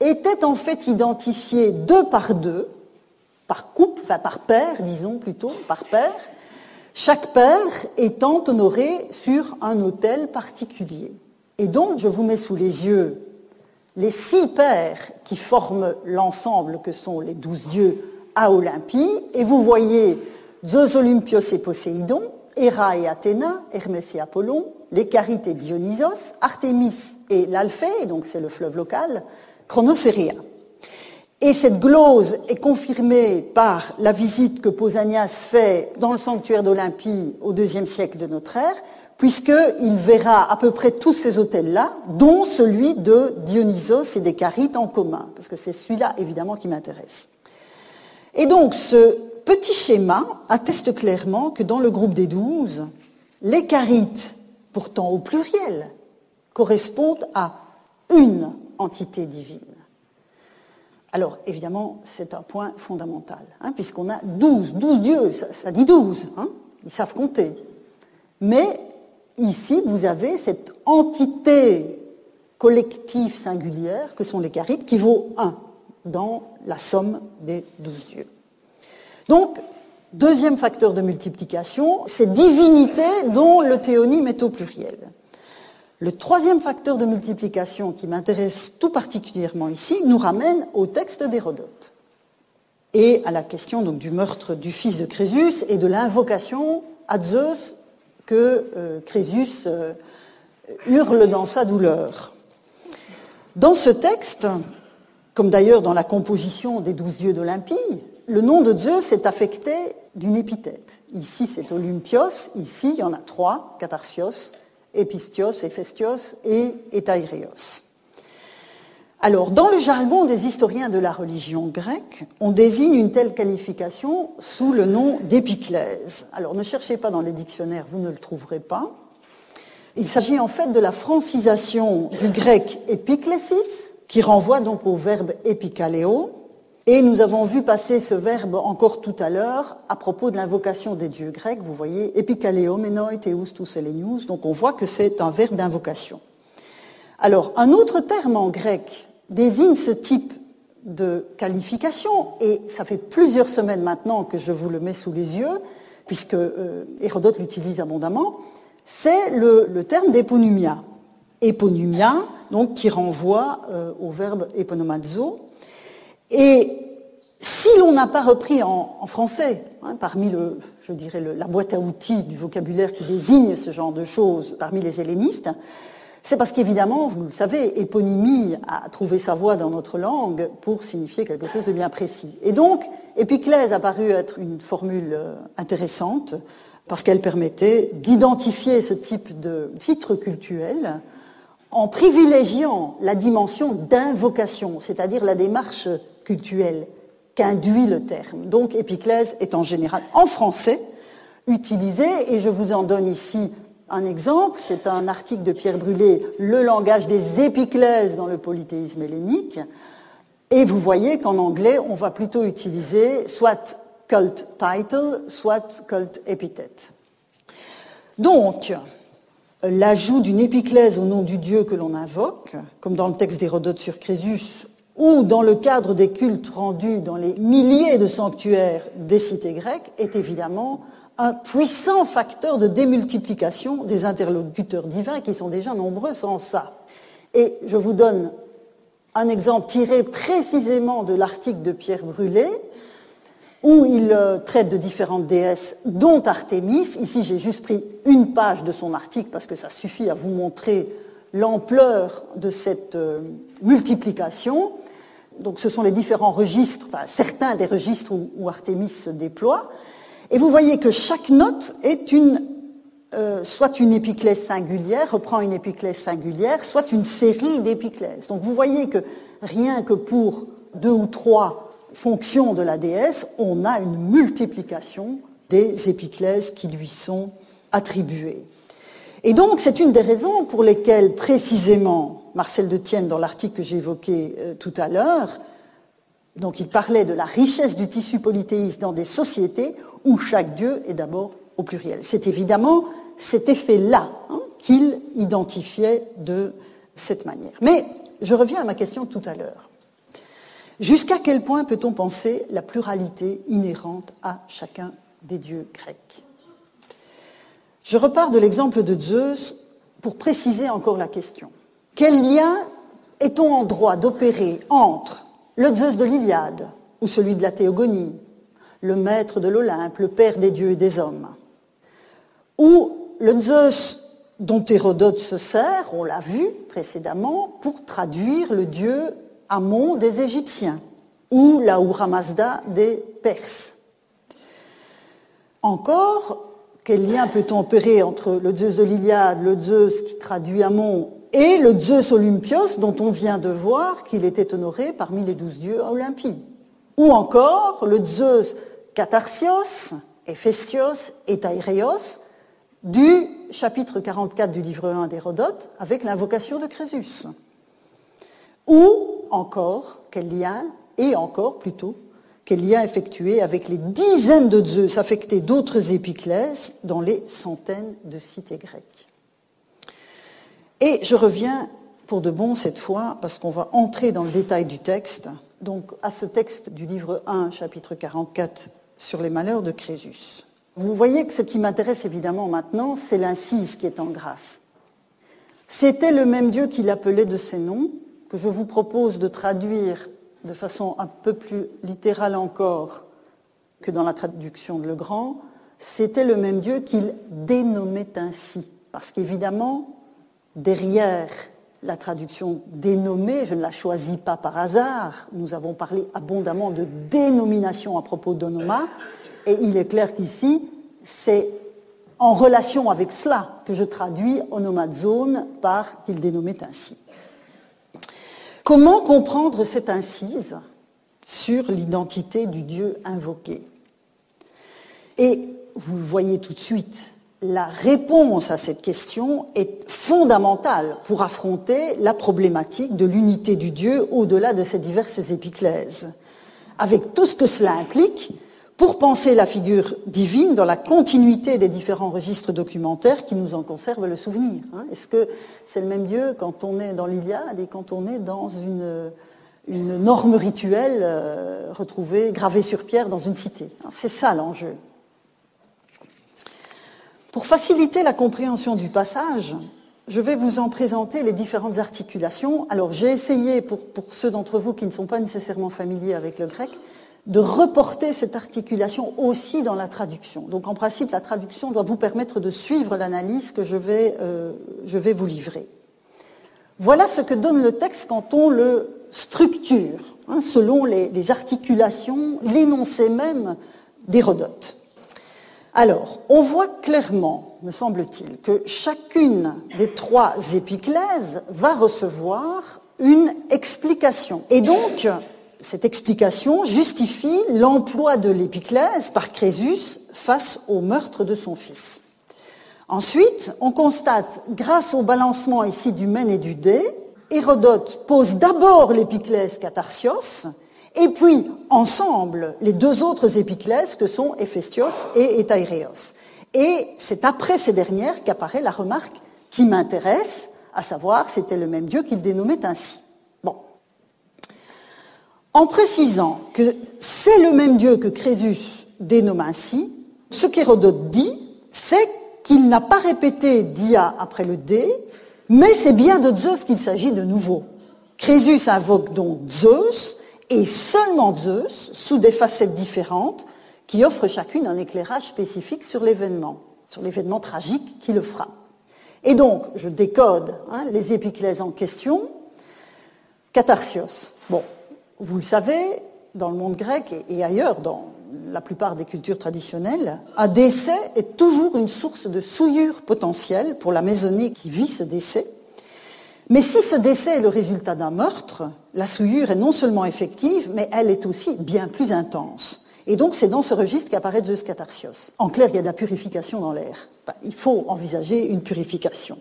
étaient en fait identifiés 2 par 2, par couple, enfin par paire, disons plutôt, par paire, chaque paire étant honorée sur un autel particulier. Et donc, je vous mets sous les yeux les 6 paires qui forment l'ensemble que sont les 12 dieux à Olympie, et vous voyez Zeus, Olympios et Poséidon, Héra et Athéna, Hermès et Apollon, les Charites et Dionysos, Artémis et l'Alphée, donc c'est le fleuve local, Chronos et Rhea. Et cette glose est confirmée par la visite que Pausanias fait dans le sanctuaire d'Olympie au IIe siècle de notre ère, puisqu'il verra à peu près tous ces autels-là, dont celui de Dionysos et des Charites en commun, parce que c'est celui-là, évidemment, qui m'intéresse. Et donc, ce petit schéma atteste clairement que dans le groupe des 12, les Charites, pourtant au pluriel, correspondent à une entité divine. Alors, évidemment, c'est un point fondamental, puisqu'on a 12 dieux, ça dit 12, ils savent compter. Mais ici, vous avez cette entité collective singulière que sont les Charites, qui vaut 1 dans la somme des 12 dieux. Donc, deuxième facteur de multiplication, ces divinités dont le théonyme est au pluriel. Le troisième facteur de multiplication qui m'intéresse tout particulièrement ici nous ramène au texte d'Hérodote et à la question donc, du meurtre du fils de Crésus et de l'invocation à Zeus que Crésus hurle dans sa douleur. Dans ce texte, comme d'ailleurs dans la composition des 12 dieux d'Olympie, le nom de Zeus est affecté d'une épithète. Ici, c'est Olympios. Ici, il y en a 3, Katarsios, Epistios, Héphaïstos et Étaireios. Alors, dans le jargon des historiens de la religion grecque, on désigne une telle qualification sous le nom d'épiclèse. Alors, ne cherchez pas dans les dictionnaires, vous ne le trouverez pas. Il s'agit en fait de la francisation du grec épiklésis, qui renvoie donc au verbe épikaleo. Et nous avons vu passer ce verbe encore tout à l'heure à propos de l'invocation des dieux grecs. Vous voyez, epikaleo, menoi, theus, tous elenius. Donc on voit que c'est un verbe d'invocation. Alors, un autre terme en grec désigne ce type de qualification, et ça fait plusieurs semaines maintenant que je vous le mets sous les yeux, puisque Hérodote l'utilise abondamment, c'est le terme d'éponymia. Éponymia, donc, qui renvoie au verbe éponomazo. Et si l'on n'a pas repris en français, parmi la boîte à outils du vocabulaire qui désigne ce genre de choses parmi les hellénistes, c'est parce qu'évidemment, vous le savez, éponymie a trouvé sa voie dans notre langue pour signifier quelque chose de bien précis. Et donc, épiclèse a paru être une formule intéressante parce qu'elle permettait d'identifier ce type de titre cultuel en privilégiant la dimension d'invocation, c'est-à-dire la démarche cultuelle qu'induit le terme. Donc, épiclèse est en général en français utilisé, et je vous en donne ici un exemple, c'est un article de Pierre Brulé, Le langage des épiclèses dans le polythéisme hellénique, et vous voyez qu'en anglais, on va plutôt utiliser soit cult title, soit cult epithet. Donc, l'ajout d'une épiclèse au nom du dieu que l'on invoque, comme dans le texte d'Hérodote sur Crésus, ou dans le cadre des cultes rendus dans les milliers de sanctuaires des cités grecques, est évidemment un puissant facteur de démultiplication des interlocuteurs divins qui sont déjà nombreux sans ça. Et je vous donne un exemple tiré précisément de l'article de Pierre Brulé, où il traite de différentes déesses, dont Artémis. Ici, j'ai juste pris une page de son article parce que ça suffit à vous montrer l'ampleur de cette multiplication. Donc, ce sont les différents registres, enfin, certains des registres où Artémis se déploie. Et vous voyez que chaque note est soit une épiclèse singulière, reprend une épiclèse singulière, soit une série d'épiclèses. Donc vous voyez que rien que pour 2 ou 3 fonctions de la déesse, on a une multiplication des épiclèses qui lui sont attribuées. Et donc c'est une des raisons pour lesquelles précisément Marcel de Tienne, dans l'article que j'ai évoqué tout à l'heure, donc il parlait de la richesse du tissu polythéiste dans des sociétés où chaque dieu est d'abord au pluriel. C'est évidemment cet effet-là qu'il identifiait de cette manière. Mais je reviens à ma question tout à l'heure. Jusqu'à quel point peut-on penser la pluralité inhérente à chacun des dieux grecs ? Je repars de l'exemple de Zeus pour préciser encore la question. Quel lien est-on en droit d'opérer entre le Zeus de l'Iliade ou celui de la Théogonie, le maître de l'Olympe, le père des dieux et des hommes, ou le Zeus dont Hérodote se sert, on l'a vu précédemment, pour traduire le dieu Amon des Égyptiens, ou l'Ahura Mazda des Perses. Encore, quel lien peut-on opérer entre le Zeus de l'Iliade, le Zeus qui traduit Amon, et le Zeus Olympios, dont on vient de voir qu'il était honoré parmi les 12 dieux à Olympie? Ou encore le Zeus Katarsios, Héphaïstos et Étaireios du chapitre 44 du livre 1 d'Hérodote avec l'invocation de Crésus. Ou encore, quel lien effectué avec les dizaines de Zeus affectés d'autres épiclèses dans les centaines de cités grecques. Et je reviens pour de bon cette fois, parce qu'on va entrer dans le détail du texte, donc à ce texte du livre 1, chapitre 44, sur les malheurs de Crésus. Vous voyez que ce qui m'intéresse évidemment maintenant, c'est l'incise qui est en grâce. C'était le même Dieu qui l'appelait de ses noms, que je vous propose de traduire de façon un peu plus littérale encore que dans la traduction de Legrand. C'était le même Dieu qu'il dénommait ainsi, parce qu'évidemment, derrière La traduction dénommée, je ne la choisis pas par hasard. Nous avons parlé abondamment de dénomination à propos d'onoma, et il est clair qu'ici, c'est en relation avec cela que je traduis onomazone par qu'il dénommait ainsi. Comment comprendre cette incise sur l'identité du Dieu invoqué? Et vous le voyez tout de suite, la réponse à cette question est fondamentale pour affronter la problématique de l'unité du Dieu au-delà de ces diverses épiclèses, avec tout ce que cela implique pour penser la figure divine dans la continuité des différents registres documentaires qui nous en conservent le souvenir. Est-ce que c'est le même Dieu quand on est dans l'Iliade et quand on est dans une norme rituelle retrouvée, gravée sur pierre dans une cité? C'est ça l'enjeu. Pour faciliter la compréhension du passage, je vais vous en présenter les différentes articulations. Alors j'ai essayé, pour ceux d'entre vous qui ne sont pas nécessairement familiers avec le grec, de reporter cette articulation aussi dans la traduction. Donc en principe, la traduction doit vous permettre de suivre l'analyse que je vais vous livrer. Voilà ce que donne le texte quand on le structure, selon les articulations, l'énoncé même d'Hérodote. Alors, on voit clairement, me semble-t-il, que chacune des trois épiclèses va recevoir une explication. Et donc, cette explication justifie l'emploi de l'épiclèse par Crésus face au meurtre de son fils. Ensuite, on constate, grâce au balancement ici du mène et du dé, Hérodote pose d'abord l'épiclèse Katarsios, et puis, ensemble, les deux autres épiclèses que sont Héphaïstos et Hétaïréos. Et c'est après ces dernières qu'apparaît la remarque qui m'intéresse, à savoir, c'était le même Dieu qu'il dénommait ainsi. Bon. En précisant que c'est le même Dieu que Crésus dénomme ainsi, ce qu'Hérodote dit, c'est qu'il n'a pas répété dia après le dé, mais c'est bien de Zeus qu'il s'agit de nouveau. Crésus invoque donc Zeus, et seulement Zeus, sous des facettes différentes, qui offrent chacune un éclairage spécifique sur l'événement tragique qui le frappe. Et donc, je décode les épiclèses en question. Katarsios. Bon, vous le savez, dans le monde grec et ailleurs, dans la plupart des cultures traditionnelles, un décès est toujours une source de souillure potentielle pour la maisonnée qui vit ce décès. Mais si ce décès est le résultat d'un meurtre, la souillure est non seulement effective, mais elle est aussi bien plus intense. Et donc c'est dans ce registre qu'apparaît Zeus Katarsios. En clair, il y a de la purification dans l'air. Enfin, il faut envisager une purification.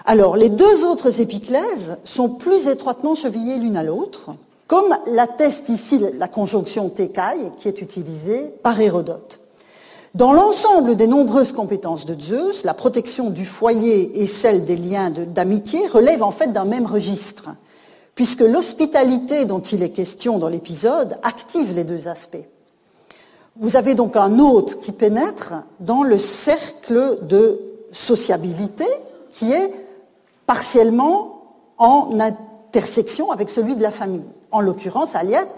Alors, les deux autres épiclèses sont plus étroitement chevillées l'une à l'autre, comme l'atteste ici la conjonction tekai qui est utilisée par Hérodote. Dans l'ensemble des nombreuses compétences de Zeus, la protection du foyer et celle des liens d'amitié relèvent en fait d'un même registre, puisque l'hospitalité dont il est question dans l'épisode active les deux aspects. Vous avez donc un hôte qui pénètre dans le cercle de sociabilité qui est partiellement en intersection avec celui de la famille. En l'occurrence, Aliette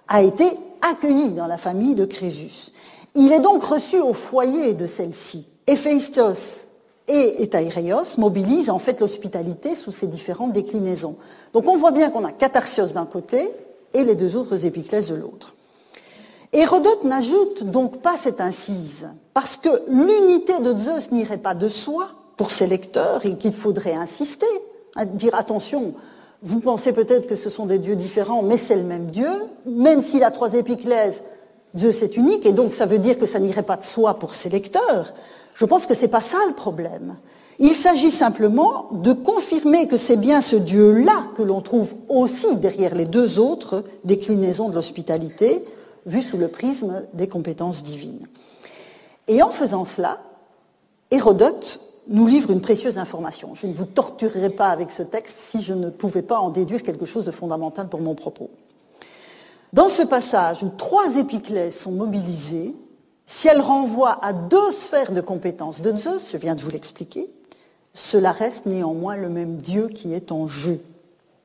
a été accueilli dans la famille de Crésus. Il est donc reçu au foyer de celle-ci. Héphaïstos et Hétaïréos mobilisent en fait l'hospitalité sous ses différentes déclinaisons. Donc on voit bien qu'on a Katarsios d'un côté et les deux autres épiclèses de l'autre. Hérodote n'ajoute donc pas cette incise, parce que l'unité de Zeus n'irait pas de soi pour ses lecteurs et qu'il faudrait insister, à dire attention, vous pensez peut-être que ce sont des dieux différents, mais c'est le même Dieu, même s'il a trois épiclèses, Zeus est unique, et donc ça veut dire que ça n'irait pas de soi pour ses lecteurs. Je pense que ce n'est pas ça le problème. Il s'agit simplement de confirmer que c'est bien ce Dieu-là que l'on trouve aussi derrière les deux autres déclinaisons de l'hospitalité, vues sous le prisme des compétences divines. Et en faisant cela, Hérodote nous livre une précieuse information. Je ne vous torturerai pas avec ce texte si je ne pouvais pas en déduire quelque chose de fondamental pour mon propos. Dans ce passage où trois épiclèses sont mobilisées, si elles renvoient à deux sphères de compétences de Zeus, je viens de vous l'expliquer, cela reste néanmoins le même Dieu qui est en jeu.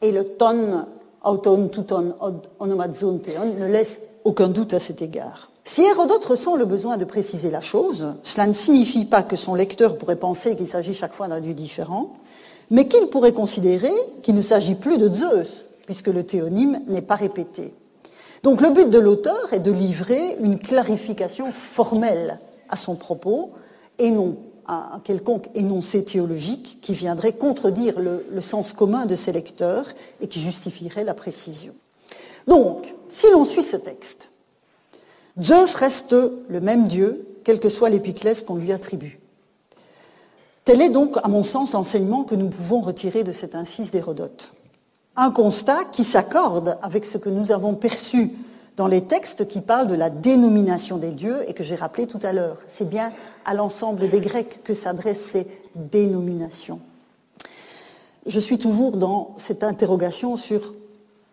Et le ton, auton, touton, onomazon, théon, ne laisse aucun doute à cet égard. Si Hérodote ressent le besoin de préciser la chose, cela ne signifie pas que son lecteur pourrait penser qu'il s'agit chaque fois d'un Dieu différent, mais qu'il pourrait considérer qu'il ne s'agit plus de Zeus, puisque le théonyme n'est pas répété. Donc le but de l'auteur est de livrer une clarification formelle à son propos, et non un quelconque énoncé théologique qui viendrait contredire le sens commun de ses lecteurs et qui justifierait la précision. Donc, si l'on suit ce texte, Zeus reste le même Dieu, quelle que soit l'épiclèse qu'on lui attribue. Tel est donc, à mon sens, l'enseignement que nous pouvons retirer de cette incise d'Hérodote. Un constat qui s'accorde avec ce que nous avons perçu dans les textes qui parlent de la dénomination des dieux et que j'ai rappelé tout à l'heure. C'est bien à l'ensemble des Grecs que s'adressent ces dénominations. Je suis toujours dans cette interrogation sur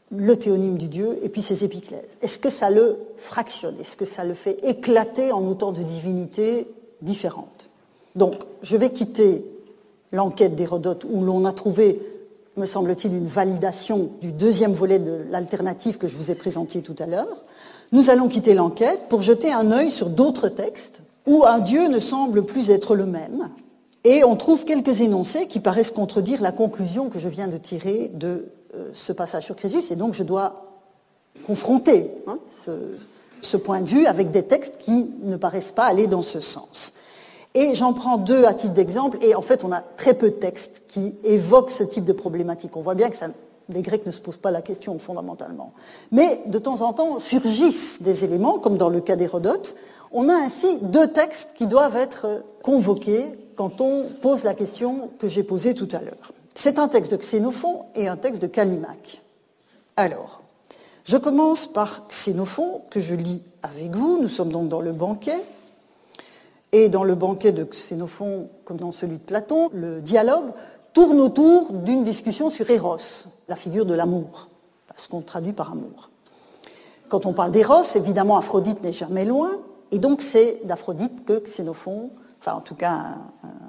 le théonyme du Dieu et puis ses épiclèses. Est-ce que ça le fractionne? Est-ce que ça le fait éclater en autant de divinités différentes? Donc, je vais quitter l'enquête d'Hérodote où l'on a trouvé, me semble-t-il, une validation du deuxième volet de l'alternative que je vous ai présenté tout à l'heure. Nous allons quitter l'enquête pour jeter un œil sur d'autres textes où un Dieu ne semble plus être le même, et on trouve quelques énoncés qui paraissent contredire la conclusion que je viens de tirer de ce passage sur Crésus, et donc je dois confronter ce point de vue avec des textes qui ne paraissent pas aller dans ce sens. Et j'en prends deux à titre d'exemple, et en fait on a très peu de textes qui évoquent ce type de problématique. On voit bien que les Grecs ne se posent pas la question fondamentalement. Mais de temps en temps surgissent des éléments, comme dans le cas d'Hérodote. On a ainsi deux textes qui doivent être convoqués quand on pose la question que j'ai posée tout à l'heure. C'est un texte de Xénophon et un texte de Callimaque. Alors, je commence par Xénophon, que je lis avec vous. Nous sommes donc dans le banquet. Et dans le banquet de Xénophon, comme dans celui de Platon, le dialogue tourne autour d'une discussion sur Eros, la figure de l'amour, ce qu'on traduit par amour. Quand on parle d'Eros, évidemment, Aphrodite n'est jamais loin, et donc c'est d'Aphrodite que Xénophon, enfin en tout cas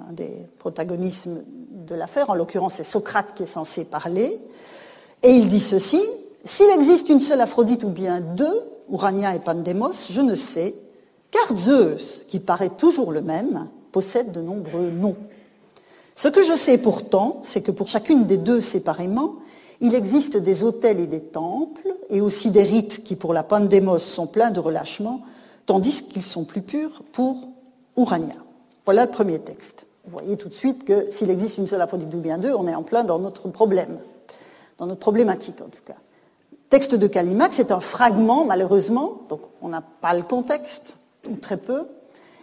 un des protagonistes de l'affaire, en l'occurrence c'est Socrate qui est censé parler, et il dit ceci: s'il existe une seule Aphrodite ou bien deux, Urania et Pandémos, je ne sais, car Zeus, qui paraît toujours le même, possède de nombreux noms. Ce que je sais pourtant, c'est que pour chacune des deux séparément, il existe des autels et des temples, et aussi des rites qui pour la Pandémos sont pleins de relâchement, tandis qu'ils sont plus purs pour Urania. Voilà le premier texte. Vous voyez tout de suite que s'il existe une seule Aphrodite ou bien deux, on est en plein dans notre problème, dans notre problématique en tout cas. Texte de Callimaque, c'est un fragment malheureusement, donc on n'a pas le contexte, ou très peu,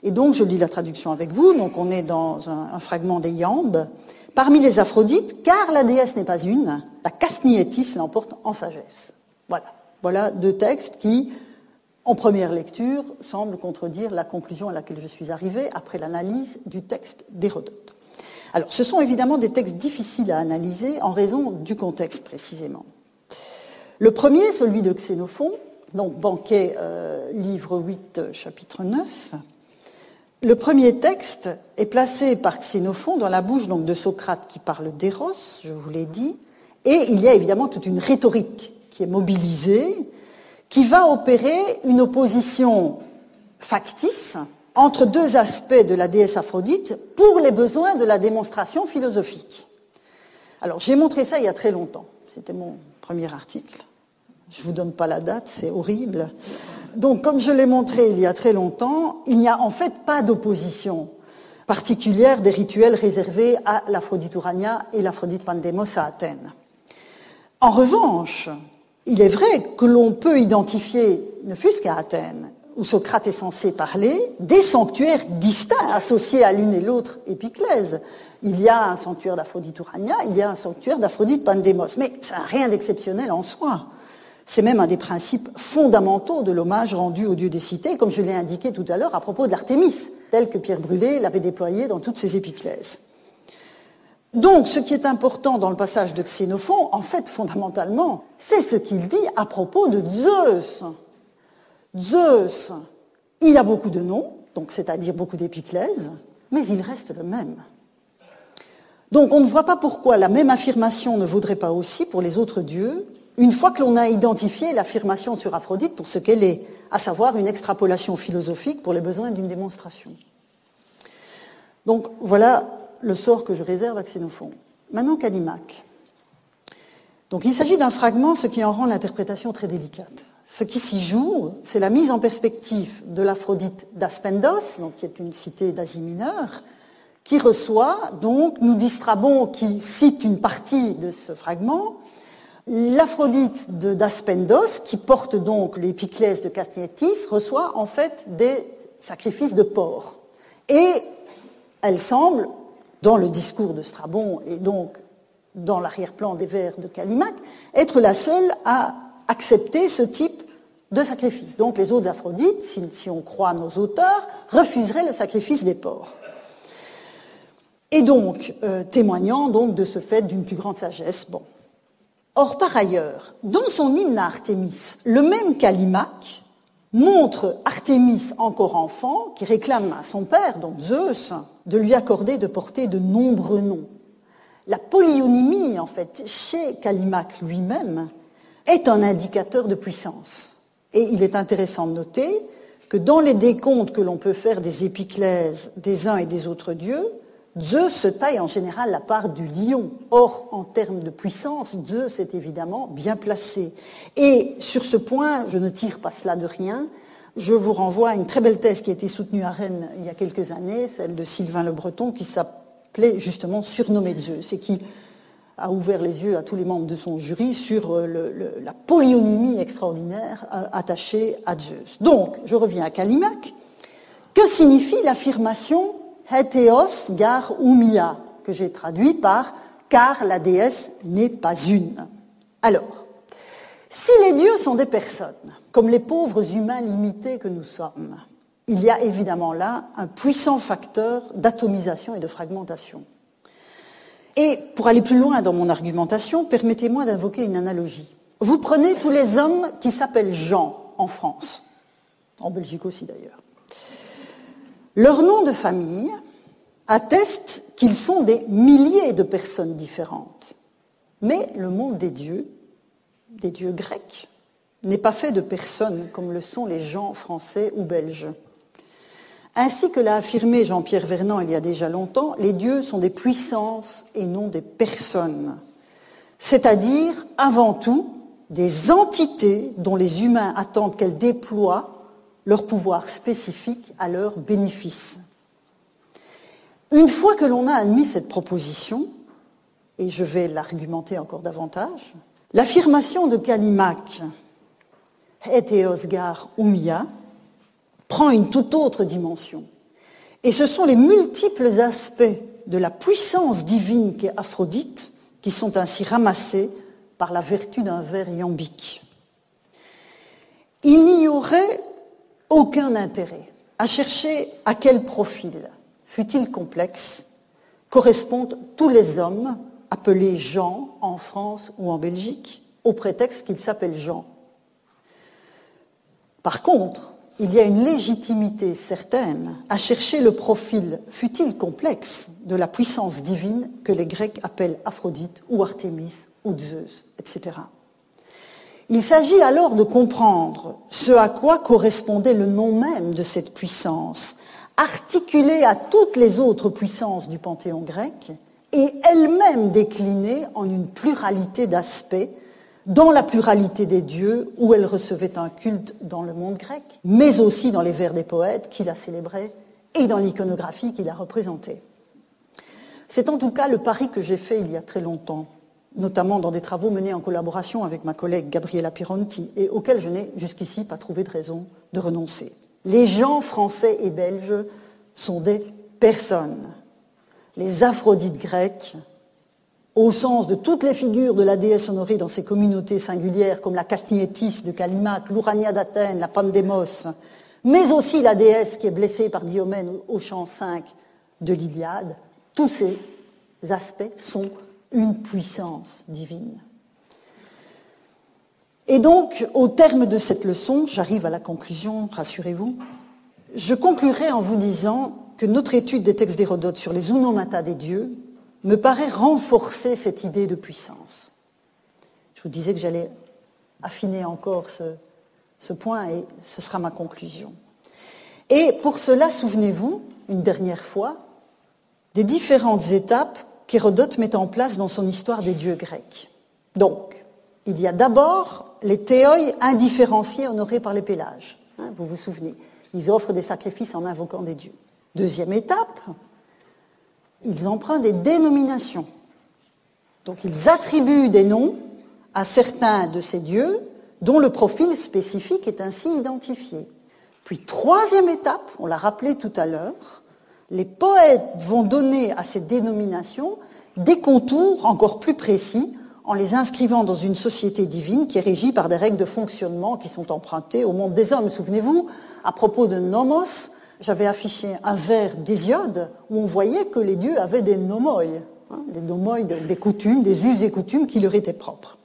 et donc je lis la traduction avec vous, donc on est dans un fragment des Iambes. Parmi les Aphrodites, car la déesse n'est pas une, la Casniétis l'emporte en sagesse. Voilà deux textes qui, en première lecture, semblent contredire la conclusion à laquelle je suis arrivée après l'analyse du texte d'Hérodote. Alors, ce sont évidemment des textes difficiles à analyser en raison du contexte précisément. Le premier, celui de Xénophon, donc banquet, livre 8, chapitre 9. Le premier texte est placé par Xénophon dans la bouche donc, de Socrate qui parle d'Eros, je vous l'ai dit, et il y a évidemment toute une rhétorique qui est mobilisée, qui va opérer une opposition factice entre deux aspects de la déesse Aphrodite pour les besoins de la démonstration philosophique. Alors, j'ai montré ça il y a très longtemps. C'était mon premier article. Je ne vous donne pas la date, c'est horrible. Donc, comme je l'ai montré il y a très longtemps, il n'y a en fait pas d'opposition particulière des rituels réservés à l'Aphrodite Urania et l'Aphrodite Pandémos à Athènes. En revanche, il est vrai que l'on peut identifier, ne fût-ce qu'à Athènes, où Socrate est censé parler, des sanctuaires distincts associés à l'une et l'autre épiclèse. Il y a un sanctuaire d'Aphrodite Urania, il y a un sanctuaire d'Aphrodite Pandémos, mais ça n'a rien d'exceptionnel en soi. C'est même un des principes fondamentaux de l'hommage rendu aux dieux des cités, comme je l'ai indiqué tout à l'heure à propos de l'Artémis, tel que Pierre Brulé l'avait déployé dans toutes ses épiclèses. Donc, ce qui est important dans le passage de Xénophon, en fait, fondamentalement, c'est ce qu'il dit à propos de Zeus. Zeus, il a beaucoup de noms, donc c'est-à-dire beaucoup d'épiclèses, mais il reste le même. Donc, on ne voit pas pourquoi la même affirmation ne vaudrait pas aussi pour les autres dieux, une fois que l'on a identifié l'affirmation sur Aphrodite pour ce qu'elle est, à savoir une extrapolation philosophique pour les besoins d'une démonstration. Donc, voilà le sort que je réserve à Xénophon. Maintenant, Callimaque. Donc il s'agit d'un fragment, ce qui en rend l'interprétation très délicate. Ce qui s'y joue, c'est la mise en perspective de l'Aphrodite d'Aspendos, donc qui est une cité d'Asie mineure, qui reçoit, donc, nous dit Strabon, qui cite une partie de ce fragment, l'Aphrodite d'Aspendos, qui porte donc l'épiclèse de Castietis, reçoit en fait des sacrifices de porc. Et elle semble, dans le discours de Strabon et donc dans l'arrière-plan des vers de Callimaque, être la seule à accepter ce type de sacrifice. Donc les autres Aphrodites, si on croit nos auteurs, refuseraient le sacrifice des porcs. Et donc, témoignant donc de ce fait d'une plus grande sagesse. Bon. Or, par ailleurs, dans son hymne à Artémis, le même Callimaque montre Artémis encore enfant, qui réclame à son père, donc Zeus, de lui accorder de porter de nombreux noms. La polyonymie, en fait, chez Callimaque lui-même, est un indicateur de puissance. Et il est intéressant de noter que dans les décomptes que l'on peut faire des épiclèses des uns et des autres dieux, Zeus se taille en général la part du lion. Or, en termes de puissance, Zeus est évidemment bien placé. Et sur ce point, je ne tire pas cela de rien. Je vous renvoie à une très belle thèse qui a été soutenue à Rennes il y a quelques années, celle de Sylvain Le Breton, qui s'appelait justement Surnommé de Zeus, et qui a ouvert les yeux à tous les membres de son jury sur la polyonymie extraordinaire attachée à Zeus. Donc, je reviens à Callimaque. Que signifie l'affirmation Hétéos gar oumia, que j'ai traduit par « car la déesse n'est pas une ». Alors, si les dieux sont des personnes, comme les pauvres humains limités que nous sommes, il y a évidemment là un puissant facteur d'atomisation et de fragmentation. Et pour aller plus loin dans mon argumentation, permettez-moi d'invoquer une analogie. Vous prenez tous les hommes qui s'appellent Jean en France, en Belgique aussi d'ailleurs. Leur nom de famille atteste qu'ils sont des milliers de personnes différentes. Mais le monde des dieux grecs, n'est pas fait de personnes comme le sont les gens français ou belges. Ainsi que l'a affirmé Jean-Pierre Vernant il y a déjà longtemps, les dieux sont des puissances et non des personnes. C'est-à-dire, avant tout, des entités dont les humains attendent qu'elles déploient leur pouvoir spécifique à leur bénéfice. Une fois que l'on a admis cette proposition, et je vais l'argumenter encore davantage, l'affirmation de Callimaque, Hétéos gar oumia, prend une toute autre dimension. Et ce sont les multiples aspects de la puissance divine qu'est Aphrodite qui sont ainsi ramassés par la vertu d'un vers iambique. Il n'y aurait aucun intérêt à chercher à quel profil, fût-il complexe, correspondent tous les hommes appelés Jean en France ou en Belgique, au prétexte qu'ils s'appellent Jean. Par contre, il y a une légitimité certaine à chercher le profil, fût-il complexe, de la puissance divine que les Grecs appellent Aphrodite ou Artémis ou Zeus, etc. Il s'agit alors de comprendre ce à quoi correspondait le nom même de cette puissance, articulée à toutes les autres puissances du panthéon grec et elle-même déclinée en une pluralité d'aspects dans la pluralité des dieux où elle recevait un culte dans le monde grec, mais aussi dans les vers des poètes qui la célébraient et dans l'iconographie qui la représentait. C'est en tout cas le pari que j'ai fait il y a très longtemps, notamment dans des travaux menés en collaboration avec ma collègue Gabriella Pironti et auxquels je n'ai jusqu'ici pas trouvé de raison de renoncer. Les gens français et belges sont des personnes. Les Aphrodites grecques, au sens de toutes les figures de la déesse honorée dans ces communautés singulières comme la Castietis de Callimaque, l'Urania d'Athènes, la Pandémos, mais aussi la déesse qui est blessée par Diomède au chant 5 de l'Iliade, tous ces aspects sont une puissance divine. Et donc, au terme de cette leçon, j'arrive à la conclusion, rassurez-vous, je conclurai en vous disant que notre étude des textes d'Hérodote sur les onomata des dieux me paraît renforcer cette idée de puissance. Je vous disais que j'allais affiner encore ce point et ce sera ma conclusion. Et pour cela, souvenez-vous, une dernière fois, des différentes étapes qu'Hérodote met en place dans son histoire des dieux grecs. Donc, il y a d'abord les théoi indifférenciés honorés par les Pélages. Vous vous souvenez, ils offrent des sacrifices en invoquant des dieux. Deuxième étape, ils empruntent des dénominations. Donc, ils attribuent des noms à certains de ces dieux dont le profil spécifique est ainsi identifié. Puis, troisième étape, on l'a rappelé tout à l'heure, les poètes vont donner à ces dénominations des contours encore plus précis en les inscrivant dans une société divine qui est régie par des règles de fonctionnement qui sont empruntées au monde des hommes. Souvenez-vous, à propos de nomos, j'avais affiché un vers d'Hésiode où on voyait que les dieux avaient des nomoi, des nomoi, des coutumes, des us et coutumes qui leur étaient propres.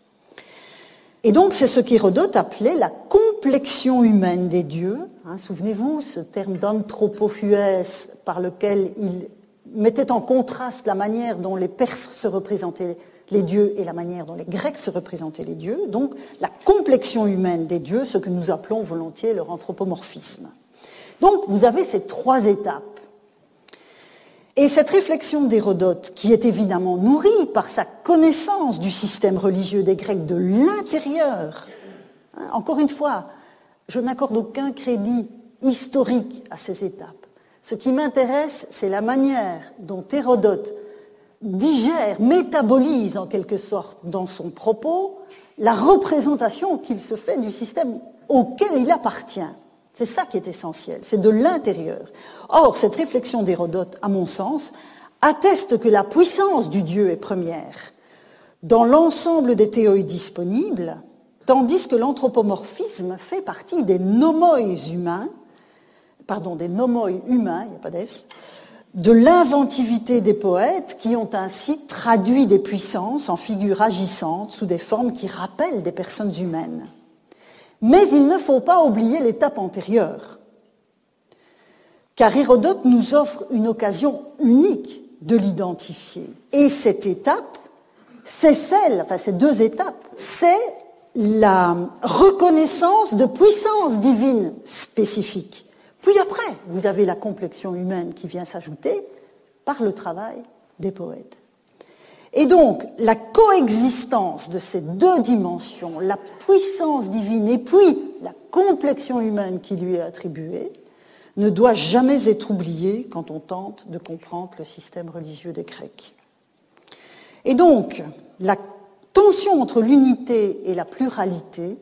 Et donc, c'est ce qu'Hérodote appelait la complexion humaine des dieux. Souvenez-vous, ce terme d'anthropophuès par lequel il mettait en contraste la manière dont les Perses se représentaient les dieux et la manière dont les Grecs se représentaient les dieux. Donc, la complexion humaine des dieux, ce que nous appelons volontiers leur anthropomorphisme. Donc, vous avez ces trois étapes. Et cette réflexion d'Hérodote, qui est évidemment nourrie par sa connaissance du système religieux des Grecs de l'intérieur, encore une fois, je n'accorde aucun crédit historique à ces étapes. Ce qui m'intéresse, c'est la manière dont Hérodote digère, métabolise en quelque sorte dans son propos la représentation qu'il se fait du système auquel il appartient. C'est ça qui est essentiel, c'est de l'intérieur. Or, cette réflexion d'Hérodote, à mon sens, atteste que la puissance du Dieu est première dans l'ensemble des théories disponibles, tandis que l'anthropomorphisme fait partie des nomoi humains, il n'y a pas d'S, de l'inventivité des poètes qui ont ainsi traduit des puissances en figures agissantes sous des formes qui rappellent des personnes humaines. Mais il ne faut pas oublier l'étape antérieure, car Hérodote nous offre une occasion unique de l'identifier. Et cette étape, ces deux étapes, c'est la reconnaissance de puissance divine spécifique. Puis après, vous avez la complexion humaine qui vient s'ajouter par le travail des poètes. Et donc, la coexistence de ces deux dimensions, la puissance divine et puis la complexion humaine qui lui est attribuée, ne doit jamais être oubliée quand on tente de comprendre le système religieux des Grecs. Et donc, la tension entre l'unité et la pluralité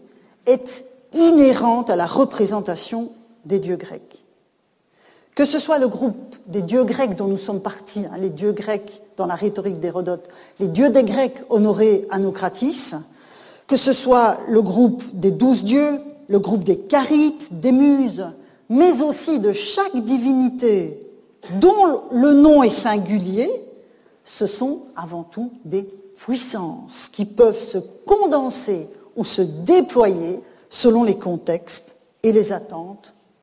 est inhérente à la représentation des dieux grecs. Que ce soit le groupe des dieux grecs dont nous sommes partis, les dieux grecs dans la rhétorique d'Hérodote, les dieux des Grecs honorés Anokratis, que ce soit le groupe des 12 dieux, le groupe des Charites, des Muses, mais aussi de chaque divinité dont le nom est singulier, ce sont avant tout des puissances qui peuvent se condenser ou se déployer selon les contextes et les attentes